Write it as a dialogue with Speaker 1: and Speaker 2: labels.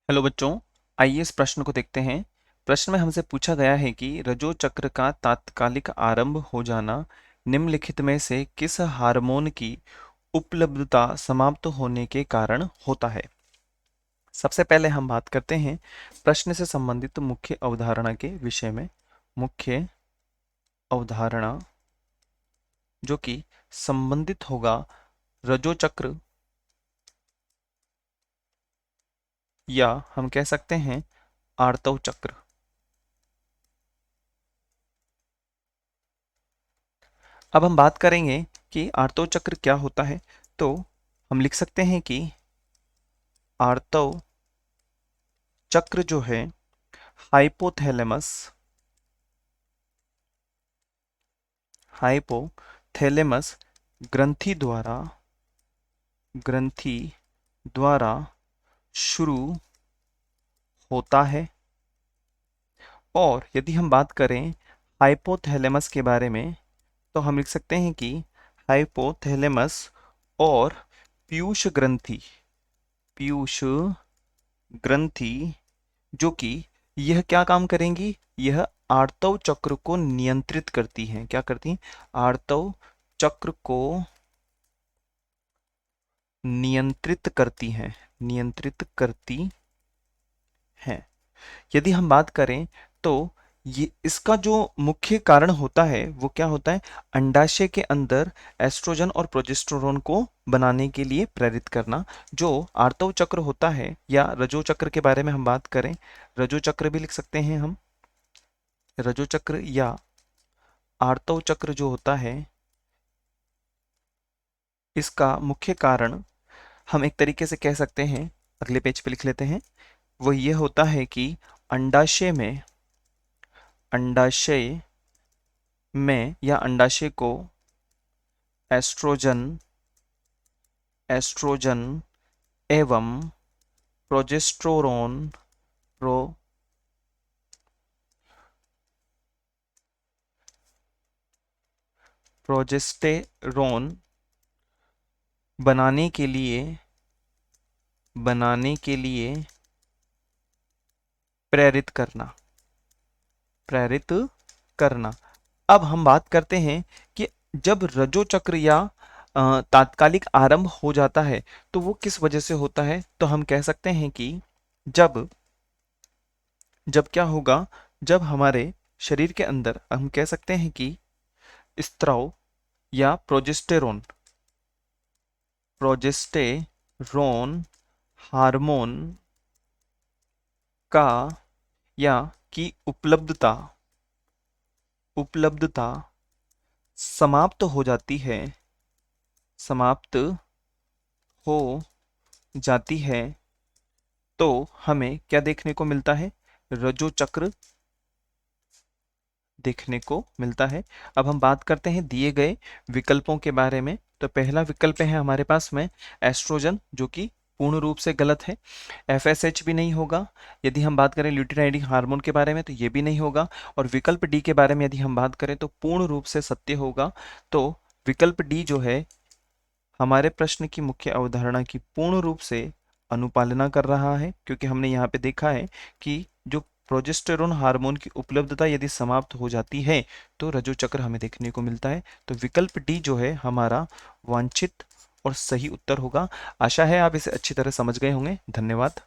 Speaker 1: Hello बच्चों, आइए इस प्रश्न को देखते हैं। प्रश्न में हमसे पूछा गया है कि रजो चक्र का तात्कालिक आरंभ हो जाना निम्नलिखित में से किस हार्मोन की उपलब्धता समाप्त होने के कारण होता है। सबसे पहले हम बात करते हैं प्रश्न से संबंधित मुख्य अवधारणा के विषय में। मुख्य अवधारणा जो कि संबंधित होगा रजो चक्र, या हम कह सकते हैं आर्तव चक्र। अब हम बात करेंगे कि आर्तव चक्र क्या होता है। तो हम लिख सकते हैं कि आर्तव चक्र जो है हाइपोथैलेमस हाइपोथैलेमस ग्रंथि द्वारा शुरू होता है। और यदि हम बात करें हाइपोथैलेमस के बारे में तो हम लिख सकते हैं कि हाइपोथैलेमस और पीयूष ग्रंथि जो कि यह क्या काम करेंगी, यह आर्तव चक्र को नियंत्रित करती हैं। क्या करती हैं? आर्तव चक्र को नियंत्रित करती हैं। यदि हम बात करें तो ये इसका जो मुख्य कारण होता है वो क्या होता है, अंडाशय के अंदर एस्ट्रोजन और प्रोजेस्टेरोन को बनाने के लिए प्रेरित करना। जो आर्तव चक्र होता है, या रजो चक्र के बारे में हम बात करें, रजो चक्र भी लिख सकते हैं हम। रजो चक्र या आर्तव चक्र जो होता है, इसका मुख्य कारण हम एक तरीके से कह सकते हैं, अगले पेज पे लिख लेते हैं। वो ये होता है कि अंडाशय में या अंडाशय को एस्ट्रोजन एवं प्रोजेस्टेरोन बनाने के लिए प्रेरित करना। अब हम बात करते हैं कि जब रजो चक्र या तात्कालिक आरंभ हो जाता है तो वो किस वजह से होता है। तो हम कह सकते हैं कि जब जब क्या होगा, जब हमारे शरीर के अंदर हम कह सकते हैं कि स्त्राव या प्रोजेस्टेरोन हार्मोन का या की उपलब्धता समाप्त हो जाती है तो हमें क्या देखने को मिलता है, रजो चक्र देखने को मिलता है। अब हम बात करते हैं दिए गए विकल्पों के बारे में। तो पहला विकल्प है हमारे पास में एस्ट्रोजन, जो कि पूर्ण रूप से गलत है। एफएसएच भी नहीं होगा। यदि हम बात करें ल्यूटिनाइडिंग हार्मोन के बारे में तो ये भी नहीं होगा। और विकल्प डी के बारे में यदि हम बात करें तो पूर्ण रूप से सत्य होगा। तो विकल्प डी जो है हमारे प्रश्न की मुख्य अवधारणा की पूर्ण रूप से अनुपालना कर रहा है, क्योंकि हमने यहाँ पे देखा है कि जो प्रोजेस्टेरोन हार्मोन की उपलब्धता यदि समाप्त हो जाती है तो रजो चक्र हमें देखने को मिलता है। तो विकल्प डी जो है हमारा वांछित और सही उत्तर होगा। आशा है आप इसे अच्छी तरह समझ गए होंगे। धन्यवाद।